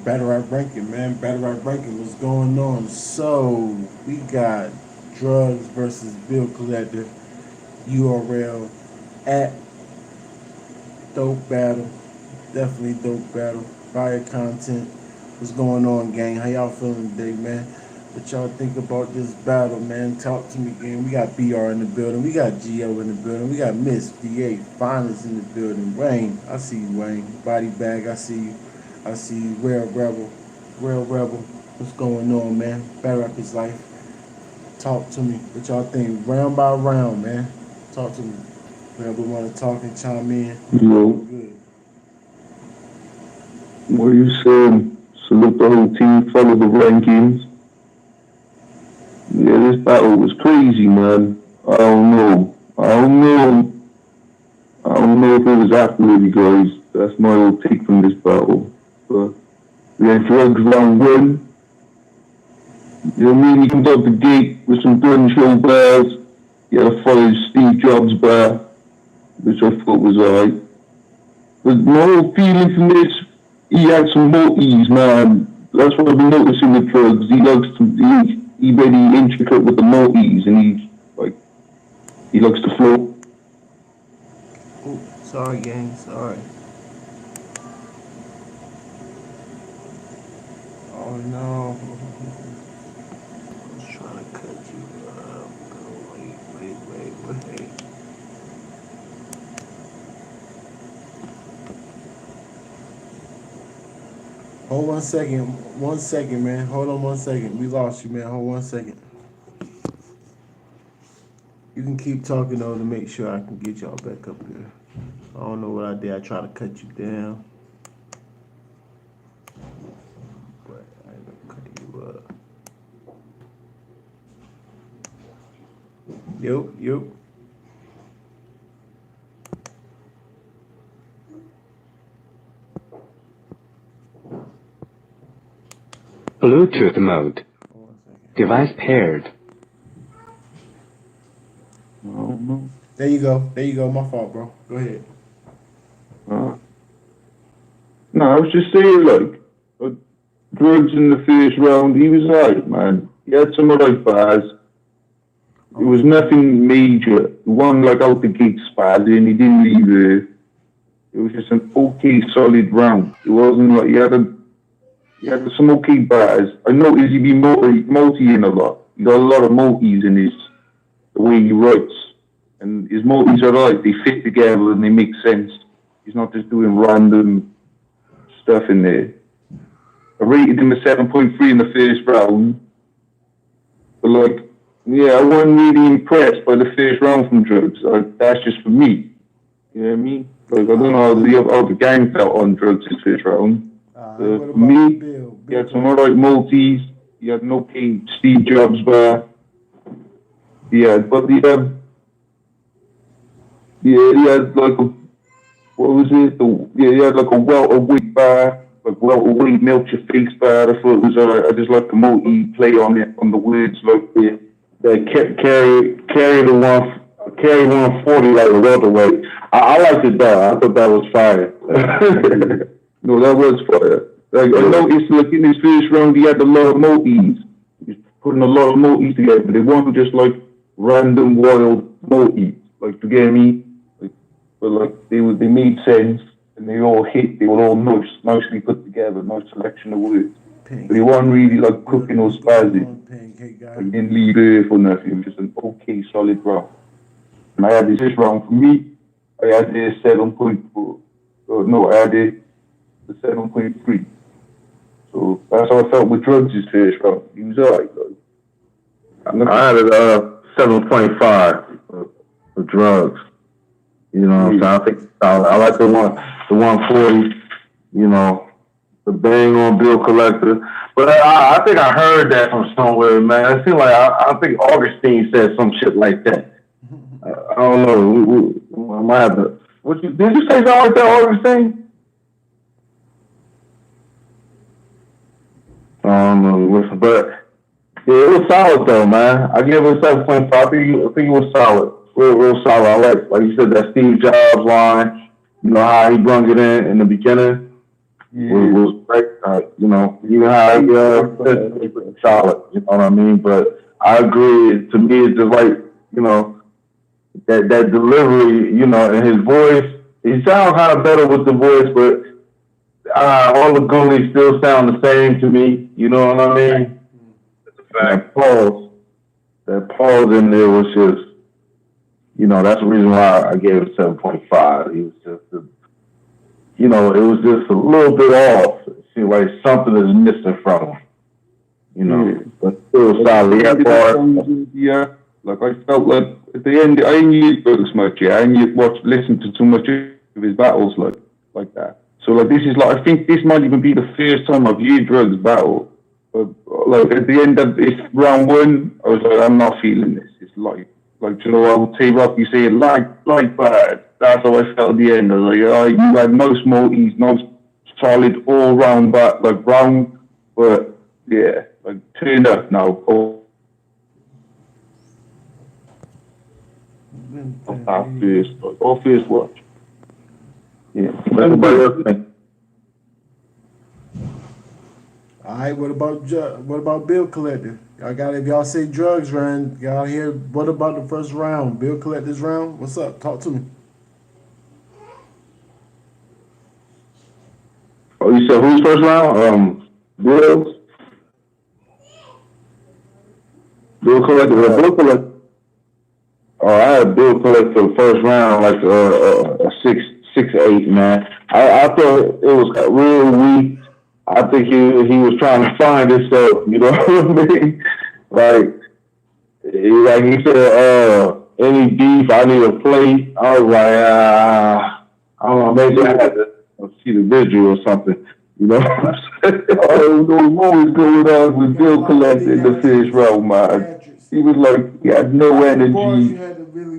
Battle Rap Ranking, man. Battle Rap Ranking, what's going on? So, we got Drugz versus Bill Collector. URL at Dope Battle. Definitely dope battle. Fire content. What's going on, gang? How y'all feeling today, man? What y'all think about this battle, man? Talk to me, gang. We got BR in the building. We got GO in the building. We got Miss DA Finest in the building. Wayne, I see you, Wayne. Body bag, I see you. I see you. Real Rebel. Real Rebel. What's going on, man? Battle Rap is life. Talk to me. What y'all think? Round by round, man. Talk to me. Whenever we want to talk and chime in. Yo, Good. what you said, salute the whole team, follow the rankings. Yeah, this battle was crazy, man. I don't know. I don't know if it was accurate, guys. That's my old take from this battle. But we had Drugz round one. You know what I mean? He comes out the gate with some gun show bars. He had a follow Steve Jobs bar, which I thought was alright. But my whole feeling from this, he had some multis, man. That's what I've been noticing with Drugz. He likes to, he very intricate with the multis, and he likes to flow. Oh, sorry, gang. Sorry. Oh no. I was trying to cut you up. Oh, wait. Hold 1 second. 1 second, man. Hold on 1 second. We lost you, man. Hold 1 second. You can keep talking though to make sure I can get y'all back up here. I don't know what I did. I tried to cut you down, but I ended up cutting you up. Yep. Bluetooth mode. Hold 1 second. Device paired. I don't know. There you go. There you go. My fault, bro. Go ahead. Uh, no, I was just saying, uh, Drugz in the first round, he was alright, man. He had some alright bars. It was nothing major. He won like out the gate spaz and he didn't leave it. It was just an okay solid round. It wasn't like he had some okay bars. I noticed he be multi in a lot. He got a lot of multis in his the way he writes. And his multis are right, they fit together and they make sense. He's not just doing random stuff in there. I rated him a 7.3 in the first round. But yeah, I wasn't really impressed by the first round from Drugz. That's just for me. You know what I mean? Like, I don't know how the gang felt on Drugz in first round. What For about me, Bill? he had some alright multis. He had an okay Steve Jobs bar. Yeah, but he had like a, what was it? He had like a welterweight bar, like welterweight melt your face bar. I thought it was alright. I just like the multi play on it, on the words, like carry the 140 like a welterweight. I liked it though. I thought that was fire. No, that was fire. Like I noticed, like in his first round, he had a lot of multis. He's putting a lot of multis together. They weren't just like random wild multis. Like, you get me? Like, but like they made sense and they all hit. They were all nicely put together. Nice selection of words. But he wasn't really like cooking or spazzing. Pancake guy. Like, he didn't leave earth or nothing. It was just an okay solid round. And I had this round for me. I had this 7.4. No, I had it the 7.3. So that's how I felt with Drugz' first round. He was alright though. I had it 7.5 for Drugz. You know what I'm saying? I think I like the 140. You know, the bang on Bill Collector. But I think I heard that from somewhere, man. It seemed like I think Augustine said some shit like that. I don't know. I might have to. Did you say something like that, Augustine? I don't know. But yeah, it was solid though, man. I give it a 7.5. I think it was solid. Real solid. I like you said, that Steve Jobs line. You know how he brung it in the beginning. was great. You know, you know how solid. You know what I mean? But I agree. To me, it's just like you know that delivery. You know, and his voice. He sounds kind of better with the voice, but all the goalies still sound the same to me. You know what I mean? That's a fact. That pause in there was just. You know, that's the reason why I gave it 7.5. He was just, you know, it was just a little bit off. It seemed like something is missing from him. You know, but still solid. Yeah, like I felt like at the end, I knew Drugz much. Yeah, I knew listened to too much of his battles like that. So like this is like I think this might even be the first time I've heard Drugz battle. But like at the end of this round one, I was like, I'm not feeling this. It's like you know, I would say Rocky say it like bad. That's how I felt at the end. I was like, oh, you had no smokies, no solid all round back like round, but yeah, like turn up now. All first watch. Yeah. Everybody else think. All right, what about Bill Collector? Y'all got if y'all say Drugz run, y'all hear what about the first round? Bill Collector's round? What's up? Talk to me. Oh, you said who's first round? Bill Collector. Bill Collector. Oh, I had Bill Collector for the first round, like a 6-8, man. I thought it was real weak. I think he was trying to find himself, you know what I mean? Like he said, any beef, I need a plate. I was like, I don't know, maybe I had to see the visual or something, you know what I'm saying? I don't know what was going on with Bill Collector in the first round, man. He was like, he had no energy.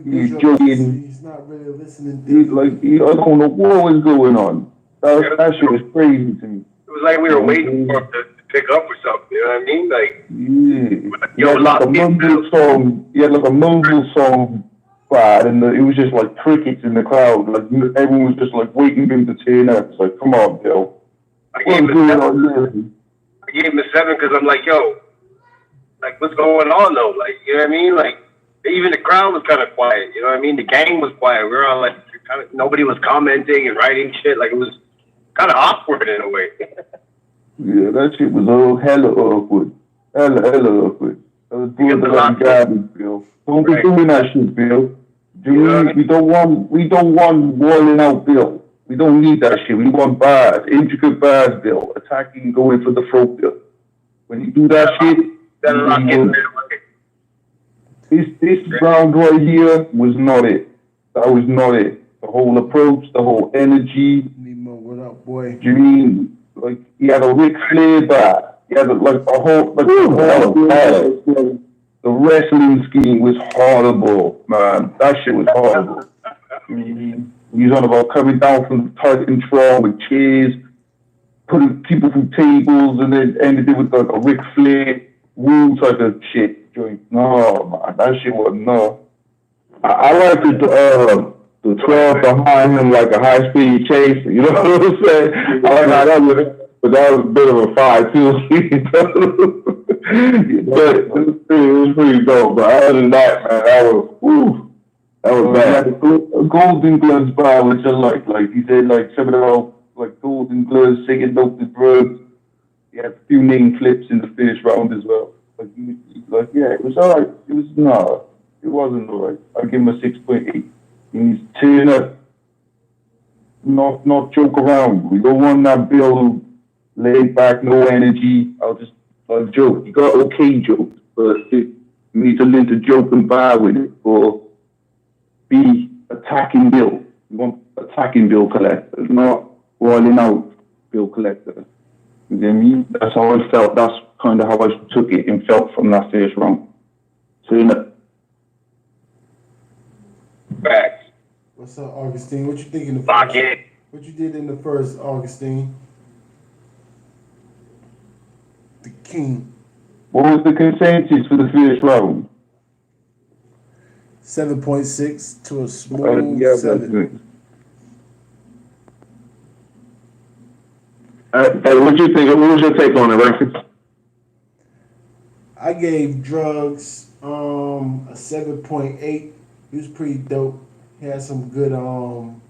He's joking. He's not really listening. He's like, I don't know what was going on. That shit was crazy to me. It was like we were waiting for him to pick up or something. You know what I mean? Like, yeah. He had like a mumble song bad, and it was just like crickets in the crowd. Like everyone was just like waiting for him to turn up. It's like, come on, Bill. I gave him a 7 because I'm like, yo, like what's going on though? Like, you know what I mean? Like, even the crowd was kind of quiet. You know what I mean? The gang was quiet. We were all like, kind of nobody was commenting and writing shit. Like it was kind of awkward in a way. Yeah, that shit was all hella awkward. Hella awkward. That was garbage, Bill. Don't be doing that shit, Bill. We don't want walling out, Bill. We don't need that shit. We want bars, intricate bars, Bill. Attacking, going for the throat, Bill. When you do that shit, this round right here was not it. That was not it. The whole approach, the whole energy. Nemo, what up, boy? Do you mean like he had a Ric Flair bar? He had the wrestling scheme was horrible, man. That shit was horrible. I mean, he's on about coming down from the Titantron with chairs, putting people through tables, and then ended it with like a Ric Flair woo type of shit joint. No, man, that shit was no. I like the 12 behind him like a high speed chase. You know what I'm saying? I like how that was, but that was a bit of a 5-2. But it was pretty dope. But other than that, man, that was bad. A Golden Gloves bar, which I like he said, like some of the like Golden Gloves singing Dr. Drugz. He had a few name flips in the first round as well. Yeah, it was alright. It wasn't alright. I'll give him a 6.8. He needs to turn up, not joke around. We don't want that Bill who laid back, no energy. I'll joke. You got okay jokes, but you need to learn to joke and bar with it, or be attacking Bill. You want attacking Bill Collector, not rolling out Bill Collector. You know what I mean? That's how I felt. That's kind of how I took it and felt from that first round. Turn up. Facts. What's up, Augustine? What you think in the Lock first? in. What you did in the first, Augustine? The king. What was the consensus for the first round? 7.6 to a smooth 7. Hey, what you think? What was your take on it, Rankin? I gave Drugz a 7.8. He was pretty dope. He had some good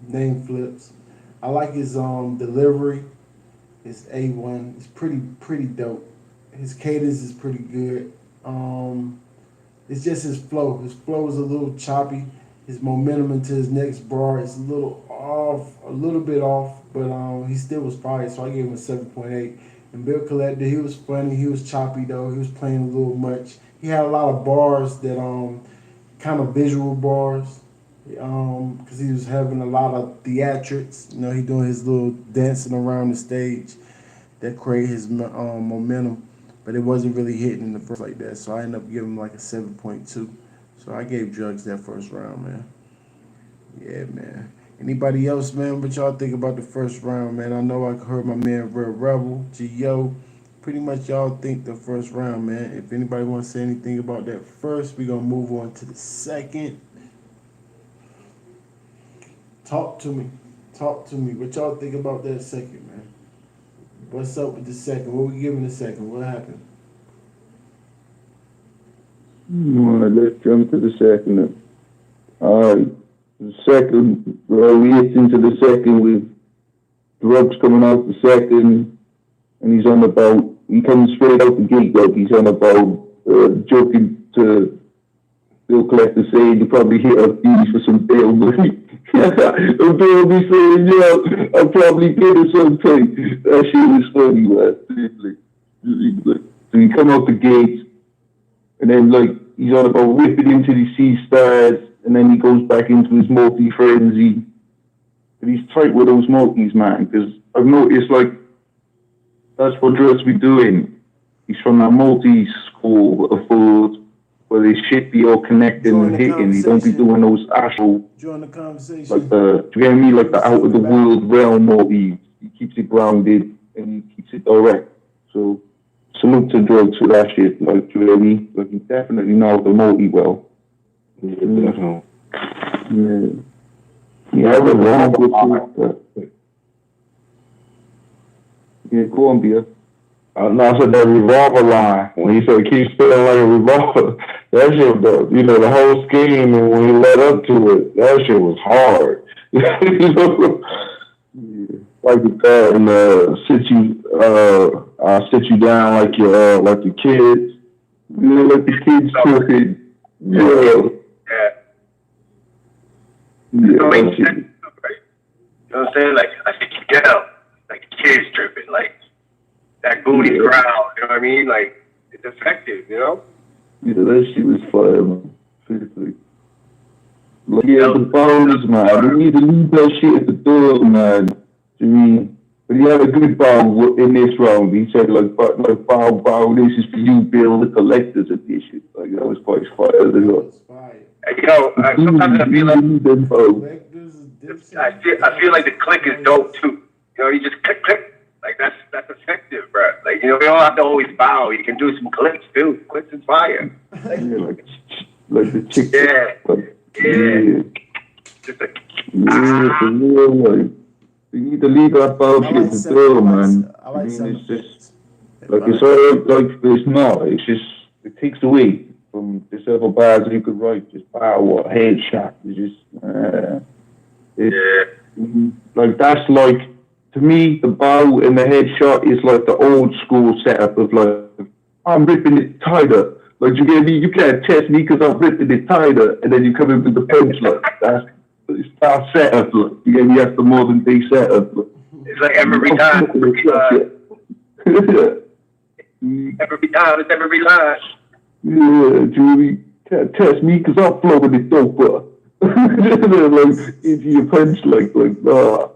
name flips. I like his delivery. His A1. It's pretty dope. His cadence is pretty good. It's just his flow. His flow is a little choppy. His momentum into his next bar is a little off, a little bit off, but he still was fire. So I gave him a 7.8. And Bill Collector, he was funny. He was choppy though. He was playing a little much. He had a lot of bars that kind of visual bars. Because he was having a lot of theatrics. You know, he doing his little dancing around the stage that create his momentum, but it wasn't really hitting in the first like that. So I ended up giving him like a 7.2. So I gave Drugz that first round, man. Yeah, man. Anybody else, man? What y'all think about the first round, man? I know I heard my man Red Rebel, G.O. Pretty much y'all think the first round, man. If anybody want to say anything about that first, we're going to move on to the second. Talk to me. Talk to me. What y'all think about that second, man? What's up with the second? What we giving the second? What happened? All right, let's jump to the second. All right, the second, we hit into the second with Drugz coming out the second, and he's on about, he comes straight out the gate, like he's on about joking to Bill Collector saying you probably hit a fees for some bail money. And Bill be saying, yeah, I probably did it sometime. That shit was funny, man. So he come out the gate, and then like he's on about whipping into the sea stars, and then he goes back into his multi frenzy. But he's tight with those multis, man, because I've noticed like that's what Drugz be doing. He's from that multi school of thought where they shit be all connected and hitting. He don't be doing those actual Join the conversation. like the, do you get me? Like the out of the world realm multi. He keeps it grounded and he keeps it direct. So salute to Drugz for that shit. Like, do you know what I mean? Like he definitely knows the multi well. Yeah, definitely. Yeah. Yeah, I was wrong with that. Yeah, Columbia. No, I said that revolver line. When he said keep spinning like a revolver, that shit, the whole scheme, and when he led up to it, that shit was hard. You know? Yeah. Like that, and sit you down like your kids. You know, like the kids tripping. Yeah. Yeah. Yeah, Don't that make shit. sense, right? You know what I'm saying? Like, I think you get up, like kids tripping, like that booty crowd. You know what I mean? Like, it's effective. You know? Yeah, that shit was fire, man. Seriously. Like, yeah, the bows, man. We need to leave that shit at the door, man. I mean, but he had a good bow in this round. He said, like bow, this is for you, Bill, the collector's edition. Like, that was quite fire. That was fire. You know, sometimes I feel like Collectors is different. I feel like the click is dope too. You know, you just click. Like that's effective, bro. Like, you know, you don't have to always bow. You can do some clicks too. Clicks is fire. Yeah, like the chick. Yeah. Like, Yeah. Just like for real, like, you need to leave that bow shit at the door, man. I like mean, it's sound just, like, it's all, like, it's not. It's just, it takes away from the several bars that you could write. Just bow or headshot. It's just, like, that's like, to me, the bow and the headshot is like the old school setup of like, I'm ripping it tighter. Like, you get me? You can't test me because I'm ripping it tighter, and then you come in with the punchline. It's our setup. Like, you get me? That's the modern day setup. Like, it's like every time. It's every line. Yeah, Julie, can't test me because I'm flowing it doper. Like, into your punchline, nah.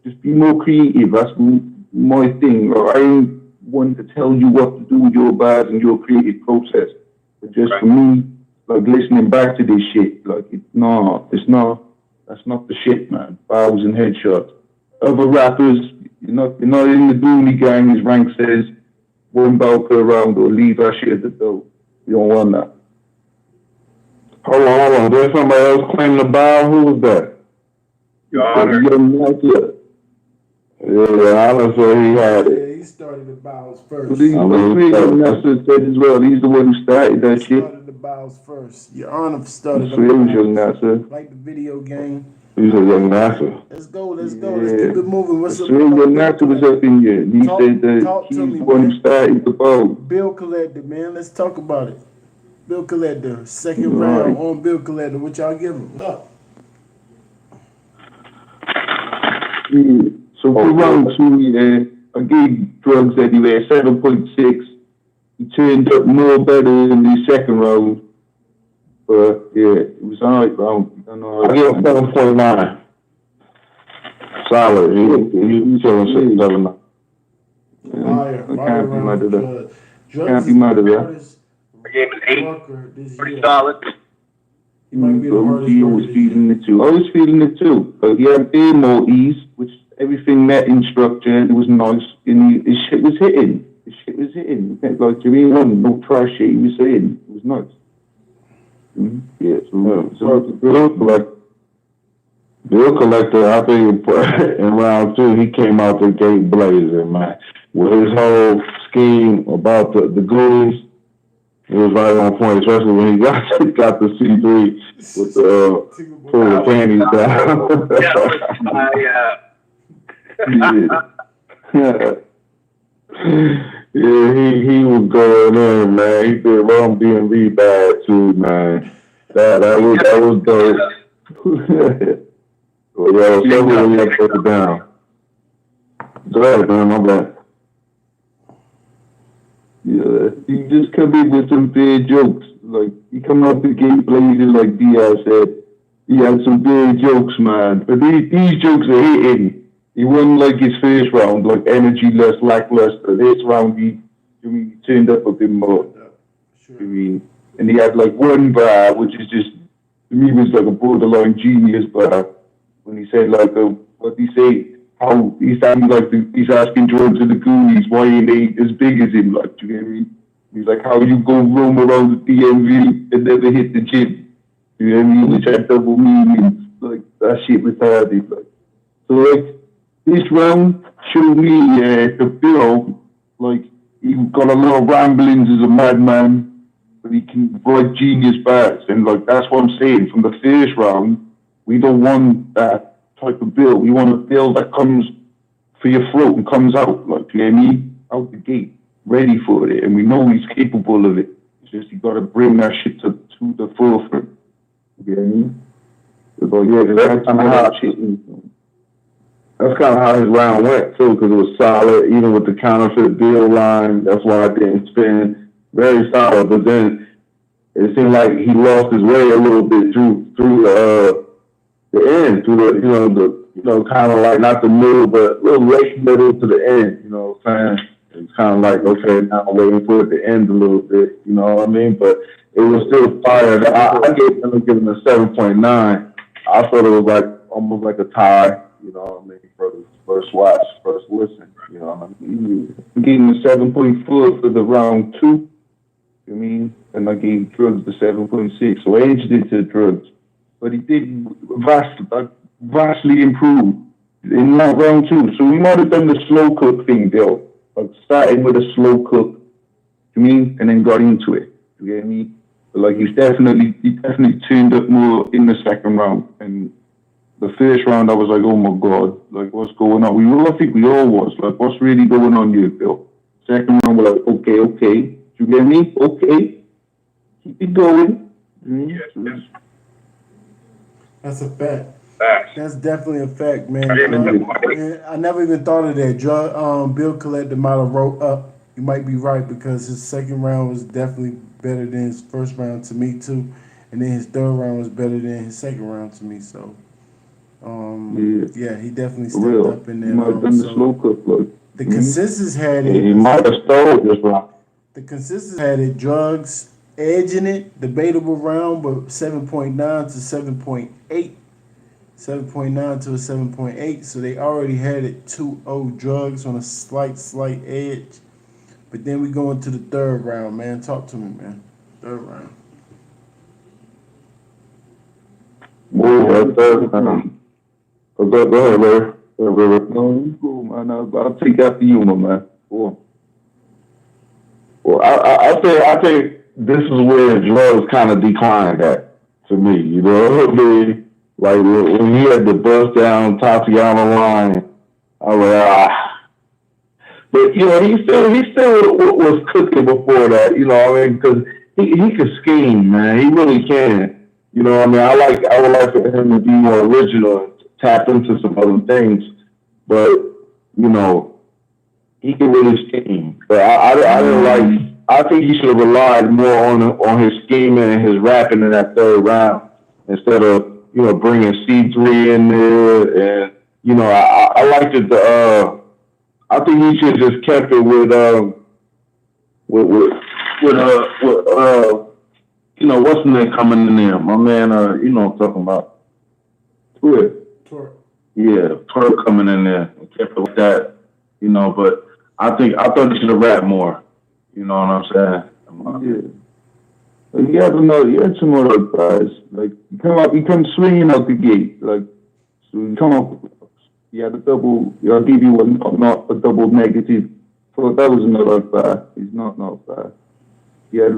Just be more creative. That's my thing. Like, I ain't one to tell you what to do with your bars and your creative process. But just for me, like listening back to this shit, like that's not the shit, man. Bows and headshots. Other rappers, you're not in the Dooney gang, as Rank says, one bow per round or leave that shit at the door. You don't want that. Hold on. There's somebody else claiming the bow. Who was that? Your Honor. Young Mike, Yeah, honestly, he had it. Yeah, he started the bows But first. he was reading Nasser said as well. He's the one who started that He shit. started the bows first. Your Honor started the So it was young bows. Nasser. Like the video game. He's a young Nasser. Let's go. Let's Yeah. keep it moving. What's up? So young Nasser was up in here. And he said that Talk to he's me, the one who man. started the bow. Bill Collector, man. Let's talk about it. Bill Collector, second All round right. on Bill Collector. What y'all give him? Yeah. So for round 2, I gave Drugz anyway 7.6. He turned up more better in the second round. But yeah, it was alright round. I give him 7.9. Solid. He's killing 7. Fire I can't be round mad for at that. Drugz. Drugz Can't be is mad at the that. hardest I gave him an 8. worker this Pretty year. solid. He might be the hardest He worker was this year. feeling it too. I was feeling it too. But he had way more ease, which everything met in structure. It was nice. And his shit was hitting. His shit was hitting. Like Jimmy One, no trash shit he was saying. It was nice. Yeah, so Bill Collector, I think in round 2, he came out the gate blazing, man. With his whole scheme about the goonies, it was right on point, especially when he got the C3 with the pull the panties down. Yeah, he was going in, man. He did wrong being bad too, man. That was dope. Well, yeah, several when you have to put it down. Go ahead, man, my bad. yeah, he just come in with some bad jokes. Like, he come out the gate blazing like Diaz said. He had some bad jokes, man. But these jokes are hitting. He won like his first round, like energy-less, lackluster. This round, he turned up a bit more. Sure. I mean, and he had like one bar, which is just, to me, was like a borderline genius bar. When he said like, what he say? How he's asking Drugz and the Goonies why ain't they as big as him? Like, do you get me? He's like, how you go roam around the DMV and never hit the gym? You know what I mean? Which had double meanings. Like, that shit retarded. Like, so like, this round showed me the Bill, like, he got a lot of ramblings as a madman, but he can write genius bars. And like, that's what I'm saying. From the first round, we don't want that type of Bill. We want a Bill that comes for your throat and comes out, like, you know what I mean? Out the gate, ready for it. And we know he's capable of it. It's just you got to bring that shit to the forefront. You know what I mean? That's kind of how his round went too, because it was solid, even with the counterfeit bill line. That's why I didn't spin. Very solid, but then it seemed like he lost his way a little bit through the end, through the kind of like not the middle, but a little late middle to the end. You know what I'm saying? It's kind of like, okay, now I'm waiting for it to end a little bit. You know what I mean? But it was still fire. I gave him a 7.9. I thought it was like almost like a tie. You know what I mean? For the first watch, first listen. You know what I mean? I gave him a 7.4 for the round 2. You know what I mean? And I gave Drugz the 7.6. So I edged it to Drugz. But he did vastly improve in that round 2. So we might have done the slow cook thing, Bill. Like starting with a slow cook, you mean, and then got into it. You get me? But like he definitely turned up more in the second round. And the first round, I was like, oh my god, like what's going on? I think we all was like, what's really going on here, Bill? Second round, we're like, okay. You get me? Okay, keep it going. Yes. That's a fact. Facts. That's definitely a fact, man. Yeah. I never even thought of that. Bill Collector might have wrote up. You might be right because his second round was definitely better than his first round to me too, and then his third round was better than his second round to me. So, yeah, he definitely stepped up in there. Might have done the slow cook, like. The consensus had it. He might have stole this round. The consensus had it. Drugz edging it, debatable round, but 7.9 to 7.8. 7.9 to a 7.8, so they already had it 2-0 Drugz on a slight edge. But then we go into the third round, man. Talk to me, man. Third round. Third round. Go ahead, Larry. No, cool, man. I'll take that for humor, man. Cool. Well, I think this is where Drugz kind of declined at to me. You know, I mean, like when he had the bust down Tatiana line, I was like, ah. But you know, he still was cooking before that. You know, I mean, because he could scheme, man. He really can. You know, I mean, I would like for him to be more original and tap into some other things. But you know, he can really scheme. But I didn't like. I think he should have relied more on his scheming and his rapping in that third round instead of bringing C3 in there. And I liked it. I think he should have just kept it with what's the name coming in there? My man, what I'm talking about. Twerk. Yeah, Twerk coming in there and kept it with that, but I thought he should have rapped more. You know what I'm saying? Yeah. He had some other guys. Like he come swinging out the gate. Like so he come up. He had a double. I'll give you not a double negative. So that was another bad. He's not bad. He had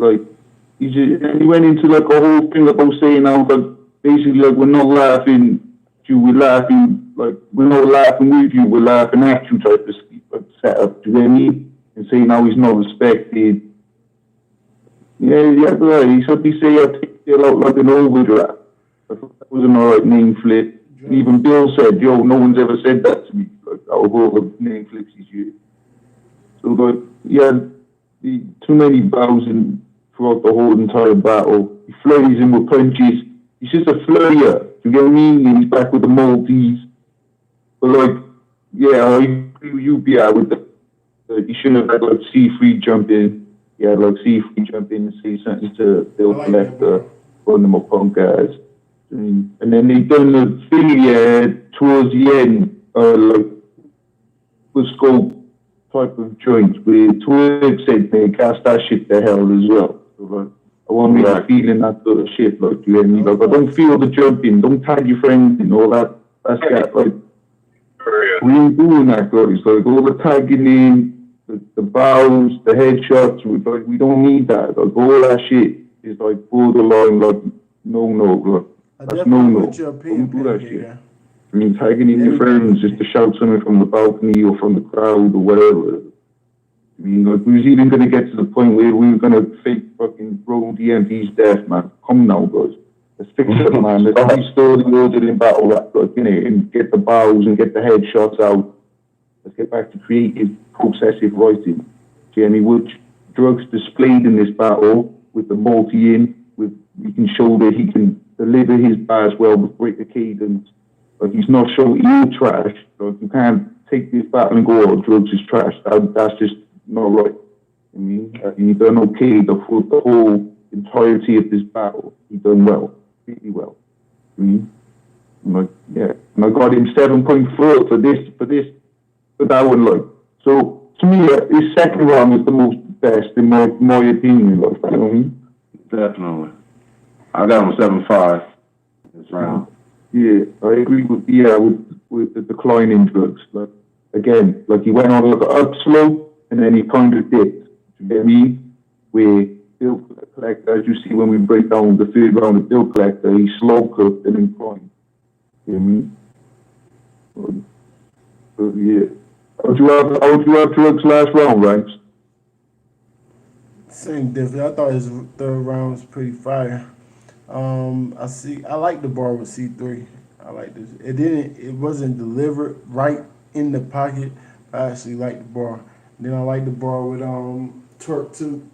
he went into like a whole thing about saying now like basically like we're not laughing at you, we're laughing like we're not laughing with you, we're laughing at you type of setup. Do you know what I mean? And saying now he's not respected. Yeah, right. He say I take it out like an overdraft. I thought that was an alright name flip. Even Bill said, yo, no one's ever said that to me. Like out of all the name flips he's used. So like he had too many bows throughout the whole entire battle. He flurries him with punches. He's just a flurrier. You get what I mean? And he's back with the Maltese. But like, yeah, I agree with you, BI, with the he shouldn't have had like C3 jump in. He had like C3 jump in and say something to Bill Collector, run them up on guys. And then they done the thing towards the end, like with scope type of joint where Twerk said they cast that shit to hell as well. So, like, I want me to feeling that sort of shit, like you know what I mean? Like I don't feel the jumping, don't tag your friends and all that. That's that like we ain't doing that, guys. Like all the tagging in, the bows, the headshots, we don't need that. Like all that shit is like borderline, like no, like that's no. Don't do that shit. Yeah. I mean, tagging in your friends just to shout something from the balcony or from the crowd or whatever. I mean, like we was even gonna get to the point where we were gonna fake fucking bro DMP's death, man. Come now, guys. Let's fix it, man. Let's restore the order in battle rap, like, and get the bows and get the headshots out. Let's get back to creative, processive writing. Jeremy, which Drugz displayed in this battle with the multi-in, we can show that he can deliver his bars well with greater cadence. Like he's not showing you trash. Like you can't take this battle and go, oh, Drugz is trash. That's just not right. I mean, he done okay the whole entirety of this battle. He done well, really well. I mean, like, yeah, and I got him 7.4 for that one. Like, so to me, his second round is the most best in my opinion. Like, you know what I mean? Definitely. I got him 7.5 this round. Yeah, I agree with the decline in Drugz. Like again, like he went on like an upslope and then he kind of dipped. You get me? Where Bill Collector, as you see when we break down the third round of Bill Collector, he slow cooked and then climbed. You know what I mean? But yeah. How'd you have Drugz last round, Ranks? Same difference. I thought his third round was pretty fire. I like the bar with C3. I like this. It wasn't delivered right in the pocket. I actually like the bar. Then I like the bar with Twerk too.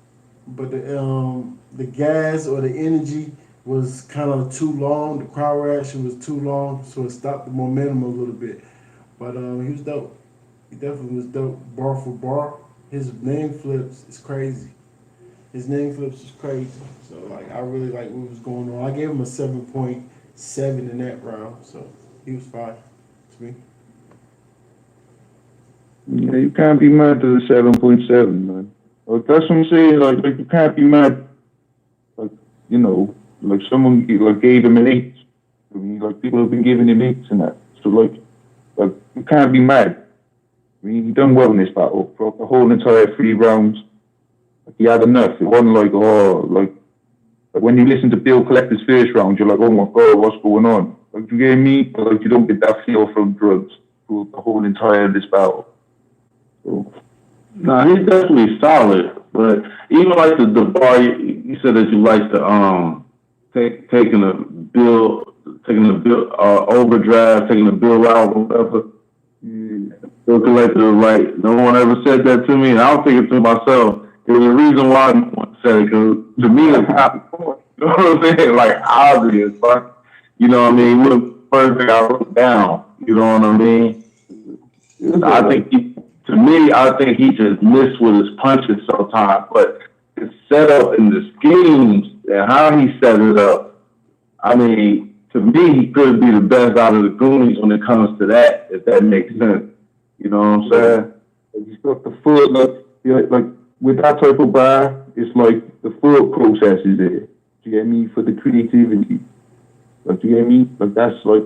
But the gas or the energy was kind of too long. The crowd reaction was too long, so it stopped the momentum a little bit. But he was dope. He definitely was dope. Bar for bar. His name flips is crazy. His name flips is crazy. So like I really like what was going on. I gave him a 7.7 in that round. So he was fine to me. Yeah, you can't be mad to the 7.7, man. Like, that's what I'm saying. Like you can't be mad. Like like someone like gave him an 8. I mean, like people have been giving him 8s and that. So like Like, you can't be mad. I mean, he done well in this battle. For the whole entire 3 rounds, like, he had enough. It wasn't like, oh, like when you listen to Bill Collector's first round, you're like, oh my God, what's going on? Like, you get me? But, like, you don't get that feel from Drugz through the whole entire of this battle. So, No, he's definitely solid, but even like the bar, you said that you like the taking the bill overdraft, taking the bill out or whatever. Bill collector, like no one ever said that to me, and I was thinking to myself, there's a reason why no one said it, because to me it's not, you know what I'm saying, like obvious, but you know what I mean. What the first thing I wrote down, you know what I mean. I think to me, I think he just missed with his punches sometimes, but his setup and the schemes and how he set it up, I mean, to me, he could be the best out of the Goonies when it comes to that, if that makes sense. You know what I'm saying? he's got the foot, like with that type of bar, it's like the thought process is there. Do you get me? For the creativity. Like, do you get me? Like, that's like,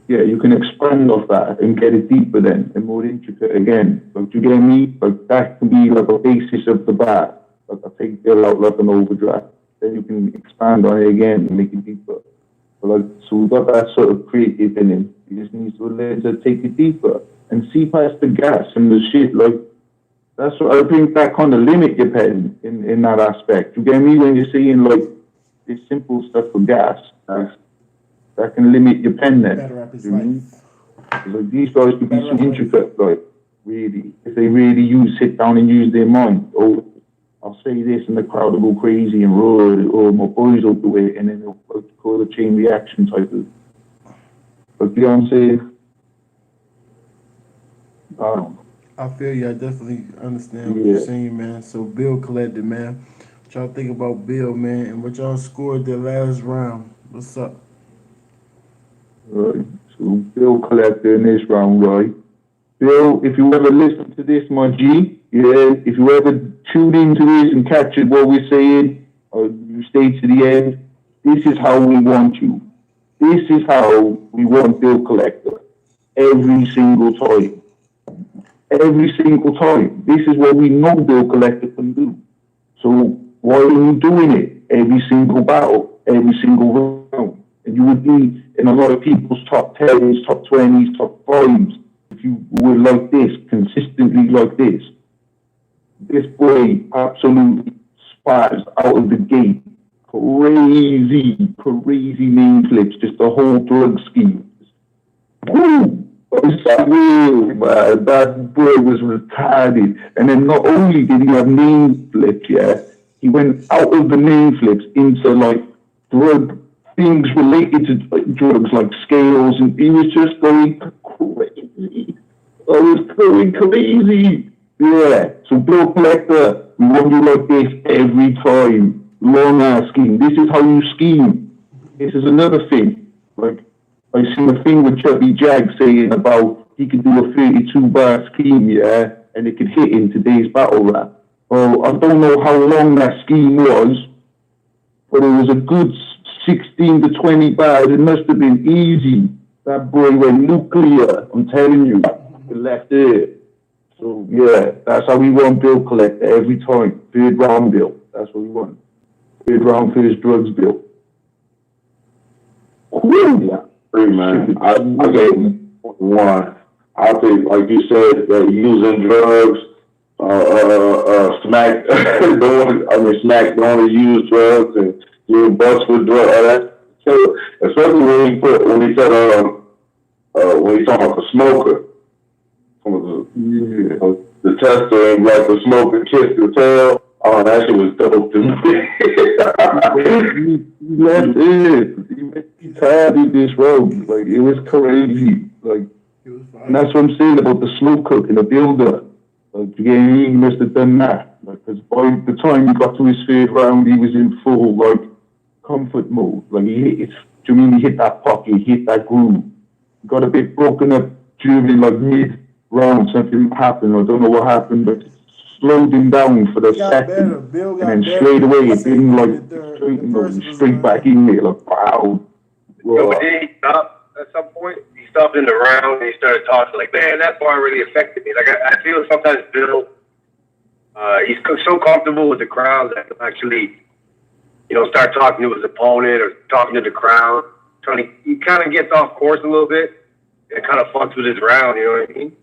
yeah, you can expand off that and get it deeper then and more intricate again. Like, do you get me? Like, that can be like a basis of the bar. Like, I take Bill out like an overdraft. Then you can expand on it again and make it deeper. But like, so we've got that sort of creative in him. He just needs to learn to take it deeper and see past the gas and the shit. Like, that's what I think that kind of limit your pen in that aspect. You get me? When you're saying like this simple stuff for gas, that can limit your pen then. Battle rap is You know what I life. mean? Like, these guys could be so intricate, like, really, if they really sit down and use their mind. Oh, I'll say this and the crowd will go crazy and roar, or my boys will do it, and then they'll call a chain reaction type of. But you know what I'm saying? I don't know. I feel you. I definitely understand what you're saying, man. So Bill collected, man. What y'all think about Bill, man, and what y'all scored the last round? What's up? Right. So Bill collected in this round, right? Bill, if you ever listen to this, my G, yeah, if you ever tune into this and capture what we're saying, or you stay to the end, this is how we want you. This is how we want Bill Collector. Every single time. Every single time. This is what we know Bill Collector can do. So why are you doing it every single battle, every single round? And you would be in a lot of people's top 10s, top 20s, top 5s if you were like this, consistently like this. This boy absolutely spires out of the gate. Crazy name flips, just the whole drug scheme. Woo! It's real, man. That boy was retarded. And then not only did he have name flips, yeah, he went out of the name flips into like drug things related to like, drugs, like scales, and he was just going crazy. I was going crazy. Yeah. So Bill Collector, we want you like this every time. Long ass scheme. This is how you scheme. This is another thing. Like, I seen a thing with Chubby Jag saying about he could do a 32-bar scheme, yeah, and it could hit in today's battle rap. Well, I don't know how long that scheme was, but it was a good 16 to 20 bars. It must have been easy. That boy went nuclear, I'm telling you. He left it. So, yeah, that's how we want Bill Collector every time. Third round Bill. That's what we want. Third round for his Drugz Bill. Yeah, three, man. I gave him one. I think, like you said, that using drugs, Smack, Smack don't only use drugs and you bust with drugs. So, especially when he said, when he talking about the smoker, the tester and like the smoker kissed the tail. Oh, that shit was dope to me. He left it. He tired this road. Like, it was crazy. Like, and that's what I'm saying about the slow cook and the builder. Like, he must have done that. Like, because by the time he got to his third round, he was in full, like, comfort mode. Like, he hit it. Do you mean he hit that pocket, he hit that groove? Got a bit broken up during, like, mid-round. Something happened. I don't know what happened, but slowed him down for the second, and then straight away it didn't like straight back in there like wow. But did he stop at some point? He stuff in the round, and he started talking like, man, that bar really affected me. Like, I feel sometimes Bill, he's so comfortable with the crowd that he'll actually, start talking to his opponent or talking to the crowd. He kind of gets off course a little bit and kind of fucks with his round, you know what I mean?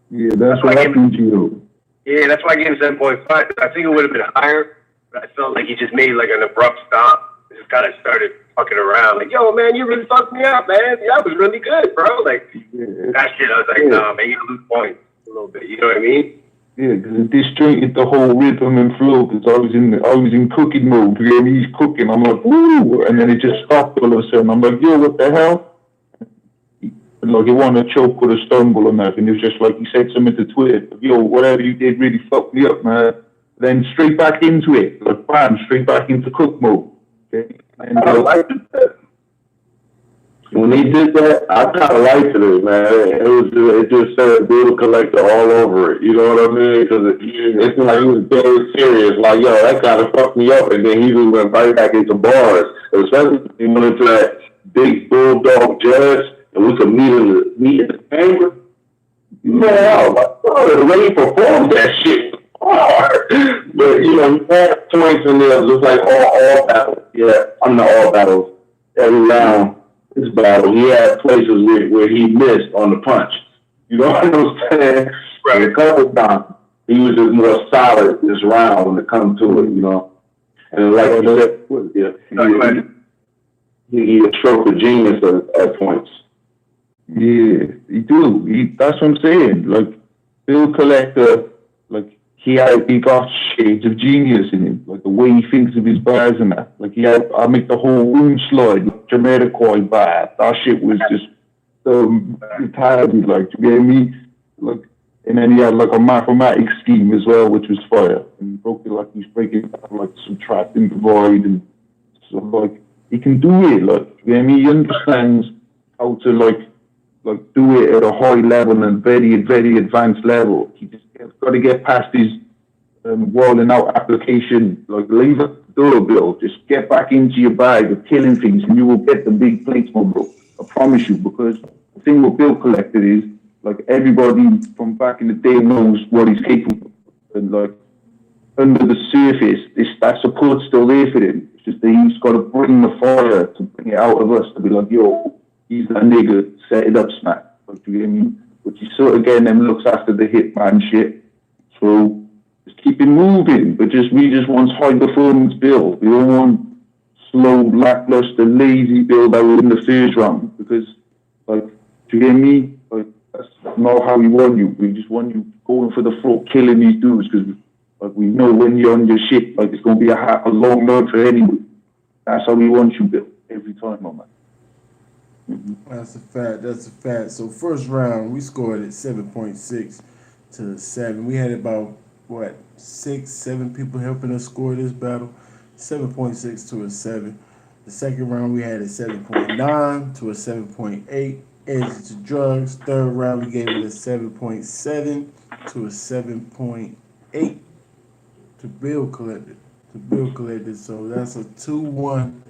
Yeah, that's what happened to you. Yeah, that's why I gave him 7.5. I think it would have been higher, but I felt like he just made like an abrupt stop. He just kind of started fucking around. Like, yo, man, you really fucked me up, man. That was really good, bro. Like, that shit, I was like, nah, man, you lose points a little bit. You know what I mean? Yeah, because it disjointed the whole rhythm and flow. Because I was in cooking mode. He's cooking. I'm like, woo, and then it just stopped all of a sudden. I'm like, yo, what the hell? And like, he wanted to choke with a stumble and that, and it was just like he said something to Twitter. Yo, whatever you did really fucked me up, man. Then straight back into it, like bam, straight back into cook mode. Okay, and I liked it. When he did that, I kind of liked it, man. It just said Bill Collector all over it. You know what I mean? Because it's like he was very serious. Like, yo, that kind of fucked me up, and then he just went right back into bars. Especially when he went into that big bulldog jazz. And we could meet in the chamber. Man, I was like, oh, the way he performed that shit was hard. But, he had points in there, just like all battles. Yeah, all battles. Every round, this battle, he had places where he missed on the punch. You know what I'm saying? Right. A couple times, he was just more solid this round when it comes to it, And like you said, he a stroke of genius at points. yeah, he do. That's what I'm saying. Like, Bill Collector, like, he got shades of genius in him. Like, the way he thinks of his bars and that. Like, I make the whole room slide, like, Jamaica bar. That shit was just retarded, like, you get me? Like, and then he had, like, a mathematics scheme as well, which was fire. And he broke it, like, he's breaking down, like, subtract and divide. And so, like, he can do it, like, you get me? He understands how to, like, do it at a high level and very, very advanced level. He just got to get past his walling out application. Like, leave it door, Bill. Just get back into your bag of killing things, and you will get the big plates, my bro. I promise you. Because the thing with Bill Collector is, like, everybody from back in the day knows what he's capable of, and like under the surface, that support's still there for him. It's just that he's got to bring the fire to bring it out of us to be like, yo. He's that nigga, set it up, smack. Like, you get me? But you sort of getting them looks after the hitman shit. So just keep it moving. But we just want high performance Bill. We don't want slow, lackluster, lazy Bill that was in the first round. Because, like, do you get me? Like, that's not how we want you. We just want you going for the throat, killing these dudes. Because, like, we know when you're on your shit, like, it's going to be a long night for anyone. That's how we want you, Bill. Every time, my man. That's a fact. That's a fact. So first round, we scored at 7.6 to 7. We had about 6, 7 people helping us score this battle. 7.6 to a 7. The second round we had a 7.9 to a 7.8. Edge to Drugz. Third round we gave it a 7.7 to a 7.8 to Bill Collector. So that's a 2-1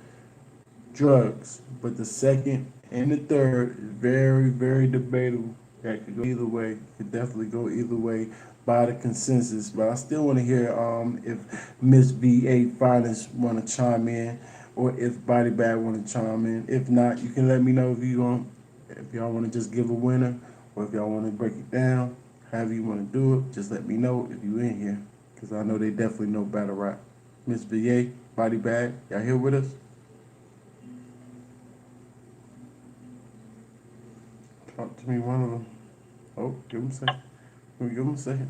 Drugz. But the second and the third is very, very debatable. That could go either way. Could definitely go either way by the consensus. But I still want to hear if Miss VA Finest want to chime in, or if Body Bag want to chime in. If not, you can let me know if y'all want to just give a winner, or if y'all want to break it down. However you want to do it, just let me know if you in here, because I know they definitely know battle rap. Miss VA, Body Bag, y'all here with us? Talk to me, one of them. Oh, give him a second. We're gonna give him a second.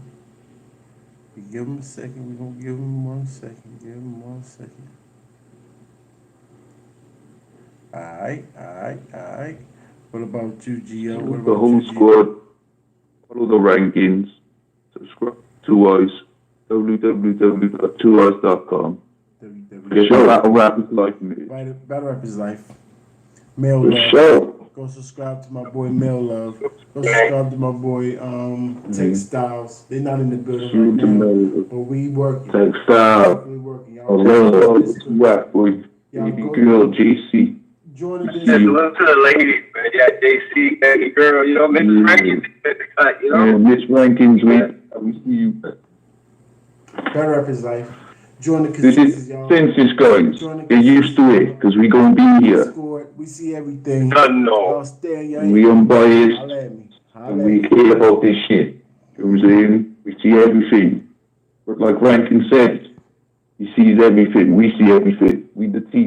We give him a second. We're gonna give him 1 second. Give him 1 second. Alright. What about you, Gio? What about the whole squad? Follow the rankings. Subscribe to us. www.2us.com. Battle Rap is Life, man. Battle Rap is Life. Mail Love. Sure. Go subscribe to my boy Mail Love. Go subscribe to my boy Textiles. They're not in the building right now, but we working. Textiles. Working. Rap with baby girl JC. Join the Just Discord. look to the ladies, man. Yeah, JC, baby girl, you know, Miss Rankins, you Yeah, know. Miss Rankins, man. I will see you. Better up his life. Join the This consensus, is y'all. census, guys. Join the Get used to it, because we going to be here. Discord. We see everything. No. Y'all stay in your We area. unbiased, Holla at me. Holla and at we me. care about this shit. You know what I'm saying? We see everything. But like Rankin said, he sees everything. We see everything. We the team.